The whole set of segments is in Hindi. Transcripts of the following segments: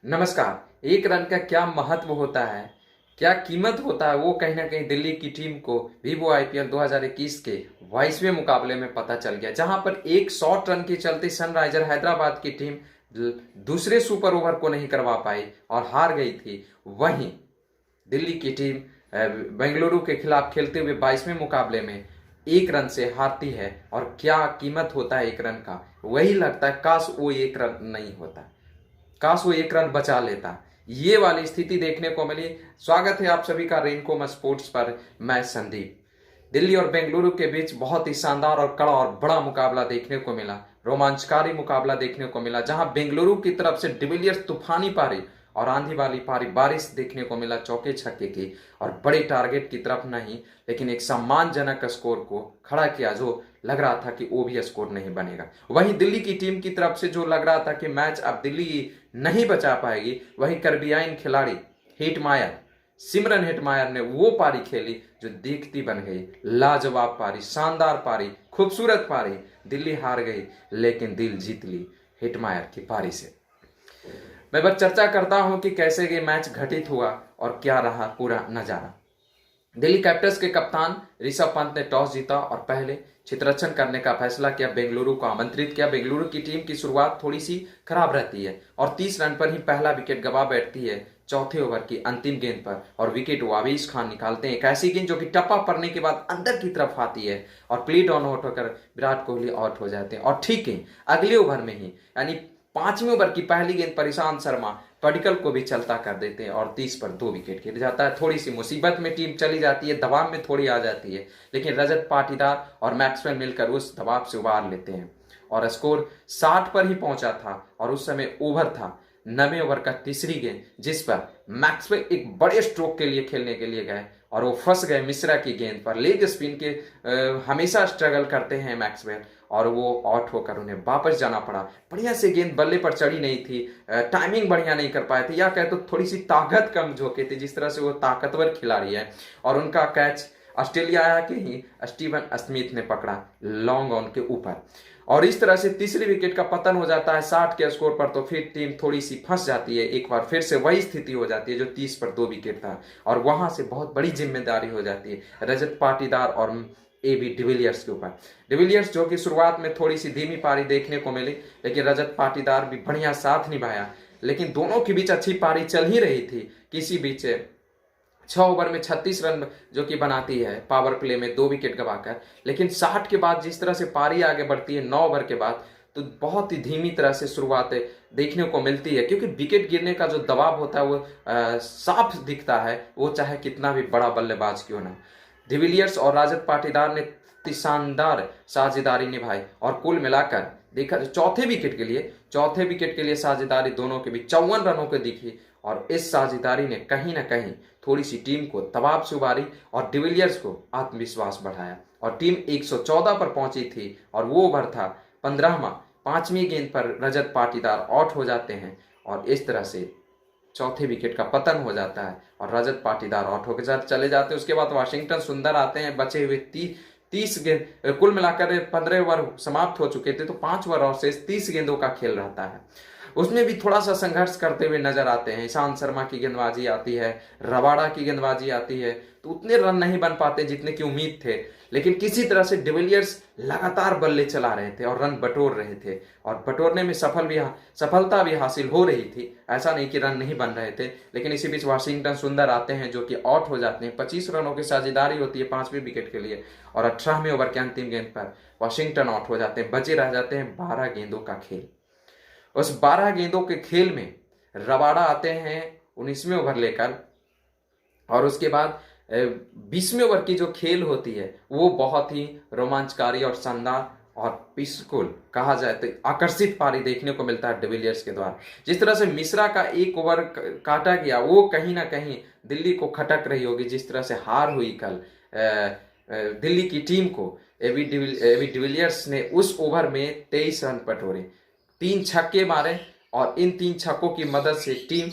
नमस्कार। एक रन का क्या महत्व होता है, क्या कीमत होता है, वो कहीं ना कहीं दिल्ली की टीम को वीवो आईपीएल 2021 के 22वें मुकाबले में पता चल गया, जहां पर एक शॉर्ट रन के चलते सनराइजर हैदराबाद की टीम दूसरे सुपर ओवर को नहीं करवा पाई और हार गई थी। वहीं दिल्ली की टीम बेंगलुरु के खिलाफ खेलते हुए 22वें मुकाबले में एक रन से हारती है। और क्या कीमत होता है एक रन का, वही लगता है काश वो एक रन नहीं होता, काश वो एक रन बचा लेता। ये वाली स्थिति देखने को मिली। स्वागत है आप सभी का रेनकोम स्पोर्ट्स पर। मैं संदीप। दिल्ली और बेंगलुरु के बीच बहुत ही शानदार और कड़ा और बड़ा मुकाबला देखने को मिला, रोमांचकारी मुकाबला देखने को मिला, जहां बेंगलुरु की तरफ से डिविलियर्स तूफानी पारी और आंधी वाली पारी बारिश देखने को मिला चौके छक्के की, और बड़े टारगेट की तरफ नहीं लेकिन एक सम्मानजनक स्कोर को खड़ा किया, जो लग रहा था कि वो भी स्कोर नहीं बनेगा। वहीं दिल्ली की टीम की तरफ से जो लग रहा था कि मैच अब दिल्ली नहीं बचा पाएगी, वहीं कर्बियाइन खिलाड़ी हिटमायर सिमरन हिटमायर ने वो पारी खेली जो देखती बन गई। लाजवाब पारी, शानदार पारी, खूबसूरत पारी। दिल्ली हार गई लेकिन दिल जीत ली हिटमायर की पारी से। मैं बस चर्चा करता हूं कि कैसे ये मैच घटित हुआ और क्या रहा पूरा नजारा। दिल्ली कैपिटल्स के कप्तान ऋषभ पंत ने टॉस जीता और पहले क्षेत्ररक्षण करने का फैसला किया, बेंगलुरु को आमंत्रित किया। बेंगलुरु की टीम की शुरुआत थोड़ी सी खराब रहती है और 30 रन पर ही पहला विकेट गवा बैठती है चौथे ओवर की अंतिम गेंद पर, और विकेट वाविस खान निकालते हैं। एक ऐसी गेंद जो कि टप्पा पड़ने के बाद अंदर की तरफ आती है और प्लेट ऑन आउट होकर विराट कोहली आउट हो जाते हैं। और ठीक है, अगले ओवर में ही यानी 5वें ओवर की पहली गेंद पर ईशांत शर्मा पडिक्कल को भी चलता कर देते हैं और 30 पर 2 विकेट गिर जाता है। थोड़ी सी मुसीबत में टीम चली जाती है, दबाव में थोड़ी आ जाती है, लेकिन रजत पाटीदार और मैक्सवेल मिलकर उस दबाव से उबार लेते हैं और स्कोर 60 पर ही पहुंचा था। और उस समय ओवर था 9वें ओवर का तीसरी गेंद, जिस पर मैक्सवेल एक बड़े स्ट्रोक के लिए खेलने के लिए गए और वो फंस गए मिश्रा की गेंद पर। लेग स्पिन के हमेशा स्ट्रगल करते हैं मैक्सवेल और वो आउट होकर उन्हें वापस जाना पड़ा। बढ़िया से गेंद बल्ले पर चढ़ी नहीं थी, टाइमिंग बढ़िया नहीं कर पाए थे, या कहे तो थोड़ी सी ताकत कम झोंके थे, जिस तरह से वो ताकतवर खिलाड़ी है। और उनका कैच ऑस्ट्रेलिया के ही स्टीवन स्मिथ ने पकड़ा लॉन्ग ऑन के ऊपर, और इस तरह से तीसरी विकेट का पतन हो जाता है 60 के स्कोर पर। तो फिर टीम थोड़ी सी फंस जाती है, एक बार फिर से वही स्थिति हो जाती है जो 30 पर 2 विकेट था, और वहां से बहुत बड़ी जिम्मेदारी हो जाती है रजत पाटीदार और एबी डिविलियर्स के ऊपर। डिविलियर्स जो कि शुरुआत में थोड़ी सी धीमी पारी देखने को मिली, लेकिन रजत पाटीदार भी बढ़िया साथ निभाया। लेकिन दोनों के बीच अच्छी पारी चल ही रही थी। किसी बीच 6 ओवर में 36 रन जो कि बनाती है पावर प्ले में 2 विकेट गवाकर, लेकिन 60 के बाद जिस तरह से पारी आगे बढ़ती है 9 ओवर के बाद, तो बहुत ही धीमी तरह से शुरुआत देखने को मिलती है, क्योंकि विकेट गिरने का जो दबाव होता है वो साफ दिखता है, वो चाहे कितना भी बड़ा बल्लेबाज क्यों ना। डिविलियर्स और रजत पाटीदार ने शानदार साझेदारी निभाई और कुल मिलाकर देखा चौथे विकेट के लिए साझेदारी दोनों के बीच 54 रनों को दिखी, और इस साझेदारी ने कहीं ना कहीं थोड़ी सी टीम को दबाव से उबारी और डिविलियर्स को आत्मविश्वास बढ़ाया, और टीम 114 पर पहुंची थी। और वो ओवर था 15वां, 5वीं गेंद पर रजत पाटीदार आउट हो जाते हैं और इस तरह से चौथे विकेट का पतन हो जाता है और रजत पाटीदार आउट होकर चले जाते हैं। उसके बाद वाशिंगटन सुंदर आते हैं, बचे हुए 30 गेंद, कुल मिलाकर 15 ओवर समाप्त हो चुके थे, तो 5 ओवर और शेष 30 गेंदों का खेल रहता है। उसमें भी थोड़ा सा संघर्ष करते हुए नजर आते हैं। ईशांत शर्मा की गेंदबाजी आती है, रबाड़ा की गेंदबाजी आती है, तो उतने रन नहीं बन पाते जितने की उम्मीद थे, लेकिन किसी तरह से डिविलियर्स लगातार बल्ले चला रहे थे और रन बटोर रहे थे, और बटोरने में सफलता भी हासिल हो रही थी। ऐसा नहीं कि रन नहीं बन रहे थे, लेकिन इसी बीच वाशिंगटन सुंदर आते हैं जो कि आउट हो जाते हैं। 25 रनों की साझेदारी होती है 5वीं विकेट के लिए, और 18वें ओवर के अंतिम गेंद पर वाशिंगटन आउट हो जाते हैं। बचे रह जाते हैं 12 गेंदों का खेल। उस 12 गेंदों के खेल में रबाड़ा आते हैं 19वें ओवर लेकर, और उसके बाद 20वें ओवर की जो खेल होती है वो बहुत ही रोमांचकारी और शानदार और पीसफुल कहा जाए तो आकर्षित पारी देखने को मिलता है डिविलियर्स के द्वारा। जिस तरह से मिश्रा का एक ओवर काटा गया, वो कहीं ना कहीं दिल्ली को खटक रही होगी। जिस तरह से हार हुई कल दिल्ली की टीम को, एबी डिविलियर्स ने उस ओवर में 23 रन बटोरे, 3 छक्के मारे, और इन 3 छक्कों की मदद से टीम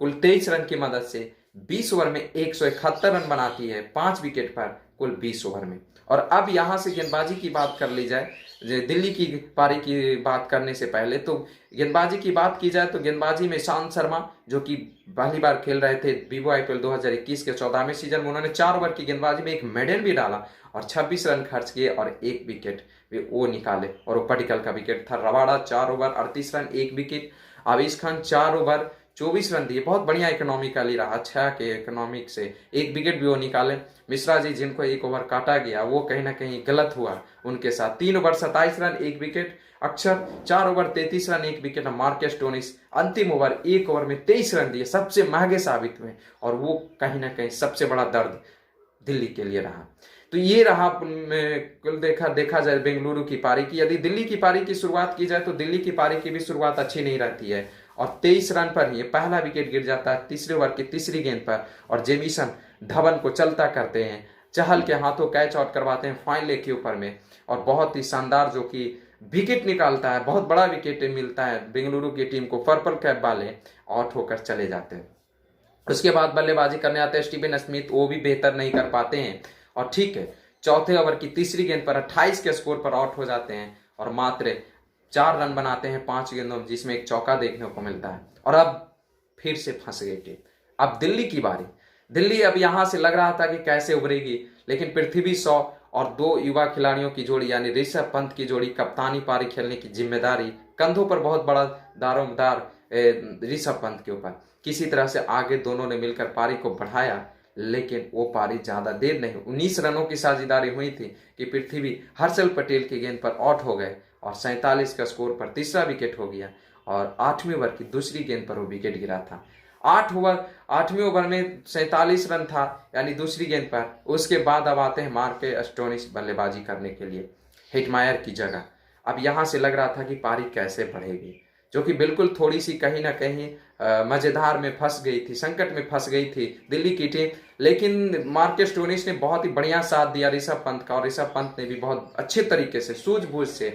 कुल 23 रन की मदद से 20 ओवर में 171 रन बनाती है 5 विकेट पर। कुल 20 ओवर में। और अब यहाँ से गेंदबाजी की बात कर ली जाए, दिल्ली की पारी की बात करने से पहले तो गेंदबाजी की बात की जाए तो गेंदबाजी में ईशांत शर्मा जो कि पहली बार खेल रहे थे वीवो आईपीएल 2021 के 14वें सीजन में, उन्होंने 4 ओवर की गेंदबाजी में एक मेडल भी डाला और 26 रन खर्च किए और एक विकेट वो निकाले, और वो पटिकल का विकेट था। Rabada 4 over 38 run 1 wicket. आवेश खान 4 ओवर 24 रन दिए, बहुत बढ़िया इकोनॉमिकली रहा, अच्छा के इकोनॉमिक से 1 विकेट भी वो निकाले। मिश्रा जी जिनको 1 ओवर काटा गया वो कहीं ना कहीं गलत हुआ उनके साथ, 3 ओवर 27 रन 1 विकेट। अक्षर 4 over 33 run 1 wicket. Marcus Stoinis अंतिम ओवर 1 ओवर में 23 रन दिए, सबसे महंगे साबित हुए, और वो कहीं ना कहीं सबसे बड़ा दर्द दिल्ली के लिए रहा। तो ये रहा कुल देखा जाए बेंगलुरु की पारी की। यदि दिल्ली की पारी की शुरुआत की जाए तो दिल्ली की पारी की भी शुरुआत अच्छी नहीं रहती है, और 23 रन पर ही पहला विकेट गिर जाता है तीसरे ओवर की तीसरी गेंद पर, और जेमिसन धवन को चलता करते हैं, चहल के हाथों कैच आउट करवाते हैं फाइन लेग के ऊपर में, और बहुत ही शानदार जो कि विकेट निकालता है, बहुत बड़ा विकेट मिलता है बेंगलुरु की टीम को, पर्पल कैप वाले आउट होकर चले जाते हैं। उसके बाद बल्लेबाजी करने आते हैं स्टीवन स्मिथ, वो भी बेहतर नहीं कर पाते हैं, और ठीक है चौथे ओवर की तीसरी गेंद पर 28 के स्कोर पर आउट हो जाते हैं और मात्र 4 रन बनाते हैं 5 गेंदों में, जिसमें एक चौका देखने को मिलता है। और अब फिर से फंस गई टीम। अब दिल्ली की बारी। दिल्ली अब यहां से लग रहा था कि कैसे उभरेगी, लेकिन पृथ्वी शॉ और 2 युवा खिलाड़ियों की जोड़ी यानी ऋषभ पंत की जोड़ी कप्तानी पारी खेलने की जिम्मेदारी कंधों पर बहुत बड़ा दारोमदार ऋषभ पंत के ऊपर, किसी तरह से आगे दोनों ने मिलकर पारी को बढ़ाया, लेकिन वो पारी ज्यादा देर नहीं, 19 रनों की साझेदारी हुई थी कि पृथ्वी हर्षल पटेल की गेंद पर आउट हो गए और 47 का स्कोर पर तीसरा विकेट हो गया, और 8वें ओवर की दूसरी गेंद पर वो विकेट गिरा था। 8वें ओवर में 47 रन था यानी दूसरी गेंद पर। उसके बाद अब आते हैं मार्कस स्टोनिस बल्लेबाजी करने के लिए हिटमायर की जगह। अब यहां से लग रहा था कि पारी कैसे बढ़ेगी, जो कि बिल्कुल थोड़ी सी कहीं ना कहीं मजेदार में फंस गई थी, संकट में फंस गई थी दिल्ली की टीम। लेकिन मार्कस स्टोनिस ने बहुत ही बढ़िया साथ दिया ऋषभ पंत का, और ऋषभ पंत ने भी बहुत अच्छे तरीके से सूझबूझ से,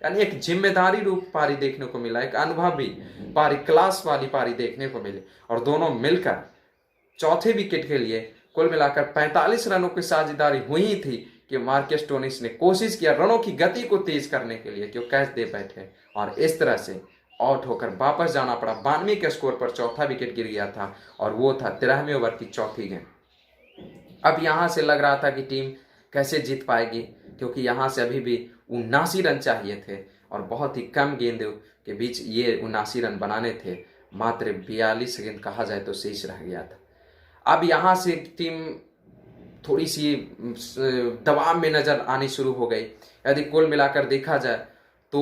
यानी एक जिम्मेदारी रूप पारी देखने को मिला, एक अनुभवी पारी, क्लास वाली पारी देखने को मिली, और दोनों मिलकर चौथे विकेट के लिए कुल मिलाकर 45 रनों की साझेदारी हुई थी कि मार्कस स्टोनिस ने कोशिश किया रनों की गति को तेज करने के लिए कि वो कैच दे बैठे, और इस तरह से आउट होकर वापस जाना पड़ा। 92 के स्कोर पर चौथा विकेट गिर गया था, और वो था 13वें ओवर की चौथी गेंद। अब यहां से लग रहा था कि टीम कैसे जीत पाएगी, क्योंकि यहां से अभी भी 79 रन चाहिए थे, और बहुत ही कम गेंद के बीच ये 79 रन बनाने थे, मात्र 42 गेंद कहा जाए तो शेष रह गया था। अब यहां से टीम थोड़ी सी दबाव में नजर आनी शुरू हो गई। यदि कुल मिलाकर देखा जाए तो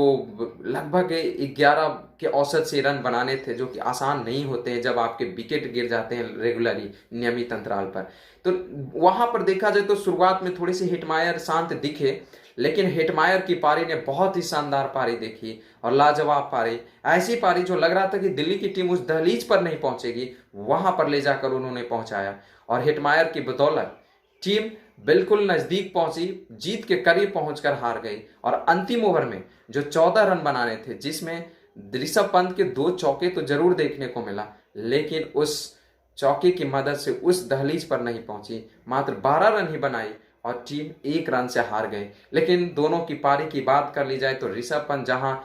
लगभग 11 के औसत से रन बनाने थे, जो कि आसान नहीं होते हैं जब आपके विकेट गिर जाते हैं रेगुलरली नियमित अंतराल पर। तो वहां पर देखा जाए तो शुरुआत में थोड़ी सी हिटमायर शांत दिखे, लेकिन हिटमायर की पारी ने बहुत ही शानदार पारी देखी और लाजवाब पारी, ऐसी पारी जो लग रहा था कि दिल्ली की टीम उस दहलीज पर नहीं पहुंचेगी, वहां पर ले जाकर उन्होंने पहुंचाया, और हिटमायर की बदौलत टीम बिल्कुल नजदीक पहुंची, जीत के करीब पहुंचकर हार गई। और अंतिम ओवर में जो 14 रन बनाने थे, जिसमें ऋषभ पंत के 2 चौके तो जरूर देखने को मिला, लेकिन उस चौके की मदद से उस दहलीज पर नहीं पहुंची, मात्र 12 रन ही बनाई और टीम 1 रन से हार गई। लेकिन दोनों की पारी की बात कर ली जाए तो ऋषभ पंत जहां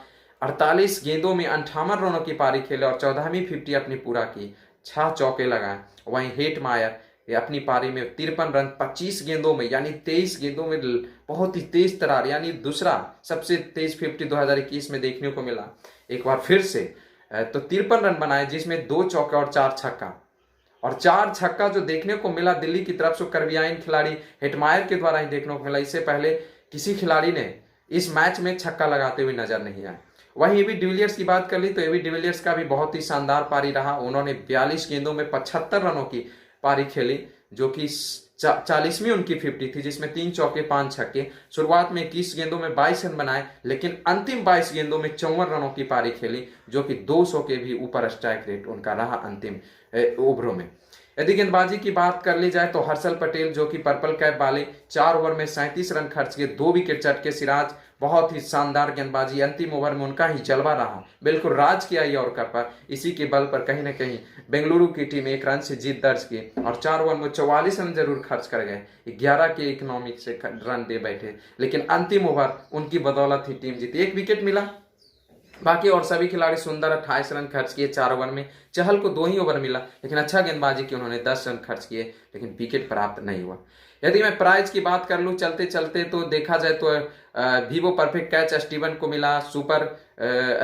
48 गेंदों में 58 रनों की पारी खेले और 14वीं 50 अपनी पूरा की, 6 चौके लगाए, वहीं हिटमायर अपनी पारी में 53 रन 25 गेंदों में यानी 23 गेंदों में बहुत ही तेज तरार, यानी दूसरा सबसे तेज 50 2021 में देखने को मिला एक बार फिर से। तो 53 रन बनाए, जिसमें 2 चौके और 4 छक्का, और 4 छक्का जो देखने को मिला दिल्ली की तरफ से कर्बियाइन खिलाड़ी हिटमायर के द्वारा ही देखने को मिला। इससे पहले किसी खिलाड़ी ने इस मैच में छक्का लगाते हुए नजर नहीं आए। वहीं एबी डिविलियर्स की बात कर ली तो एबी डिविलियर्स का भी बहुत ही शानदार पारी रहा। उन्होंने 42 गेंदों में 75 रनों की पारी खेली, जो कि 40वीं उनकी 50 थी, जिसमें 3 चौके 5 छक्के। शुरुआत में 21 गेंदों में 22 रन बनाए, लेकिन अंतिम 22 गेंदों में 54 रनों की पारी खेली, जो कि 200 के भी ऊपर स्ट्राइक रेट उनका रहा अंतिम ओवरों में। यदि गेंदबाजी की बात कर ली जाए तो हर्षल पटेल जो कि पर्पल कैप वाले 4 ओवर में 37 रन खर्च किए, 2 विकेट चटके। सिराज बहुत ही शानदार गेंदबाजी, अंतिम ओवर में उनका ही जलवा रहा, बिल्कुल राज किया यॉर्कर पर। इसी के बल पर कहीं ना कहीं बेंगलुरु की टीम 1 रन से जीत दर्ज की और 4 ओवर में 44 रन जरूर खर्च कर गए, 11 के इकोनॉमिक से रन दे बैठे, लेकिन अंतिम ओवर उनकी बदौलत ही टीम जीती। 1 विकेट मिला, बाकी और सभी खिलाड़ी सुंदर 28 रन खर्च किए 4 ओवर में। चहल को 2 ही ओवर मिला, लेकिन अच्छा गेंदबाजी की, उन्होंने 10 रन खर्च किए, लेकिन विकेट प्राप्त नहीं हुआ। यदि मैं प्राइज की बात कर लूं चलते चलते, तो देखा जाए तो वीवो परफेक्ट कैच स्टीवन को मिला। सुपर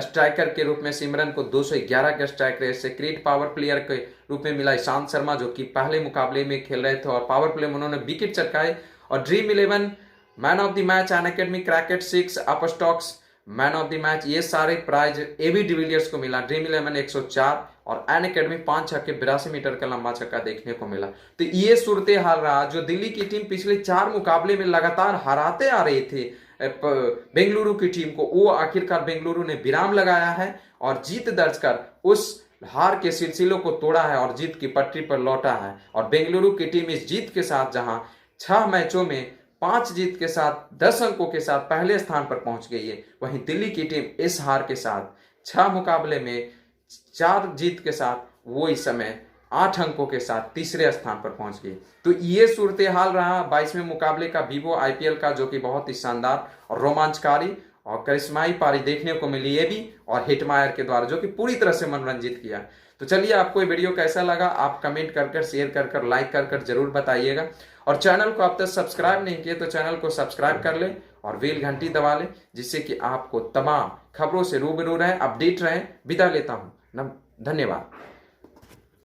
स्ट्राइकर के रूप में सिमरन को 211 का स्ट्राइक रेट से। क्रिएट पावर प्लेयर के रूप में मिला ईशांत शर्मा, जो कि पहले मुकाबले में खेल रहे थे और पावर प्ले में उन्होंने विकेट चटकाए। और dream 11 man of the match Unacademy cricket 6 Upstox man of the match, ये सारे प्राइज एबी डिविलियर्स को मिला। ड्रीम 11 104 और एन अकेडमी 5 छक्के 82 मीटर का लंबा छक्का देखने को मिला। तो ये सूरत हाल रहा, जो दिल्ली की टीम पिछले 4 मुकाबले में लगातार हराते आ रहे थे बेंगलुरु की टीम को, वो आखिरकार बेंगलुरु ने विराम लगाया है और जीत दर्ज कर उस हार के सिलसिलों को तोड़ा है और जीत की पटरी पर लौटा है। और बेंगलुरु की टीम इस जीत के साथ, जहां 6 मैचों में 5 जीत के साथ 10 अंकों के साथ पहले स्थान पर पहुंच गई है, वहीं दिल्ली की टीम इस हार के साथ 6 मुकाबले में 4 जीत के साथ वो इस समय 8 अंकों के साथ तीसरे स्थान पर पहुंच गई। तो ये सूरत हाल रहा 22वें मुकाबले का वीवो आईपीएल का, जो कि बहुत ही शानदार और रोमांचकारी और करिश्माई पारी देखने को मिली ये भी और हिटमायर के द्वारा, जो कि पूरी तरह से मनोरंजित किया। तो चलिए, आपको ये वीडियो कैसा लगा आप कमेंट कर शेयर कर लाइक कर जरूर बताइएगा। और चैनल को अब तक सब्सक्राइब नहीं किए तो चैनल को सब्सक्राइब कर ले और बेल घंटी दबा ले, जिससे कि आपको तमाम खबरों से रूबरू रहें, अपडेट रहें। विदा लेता हूं, धन्यवाद।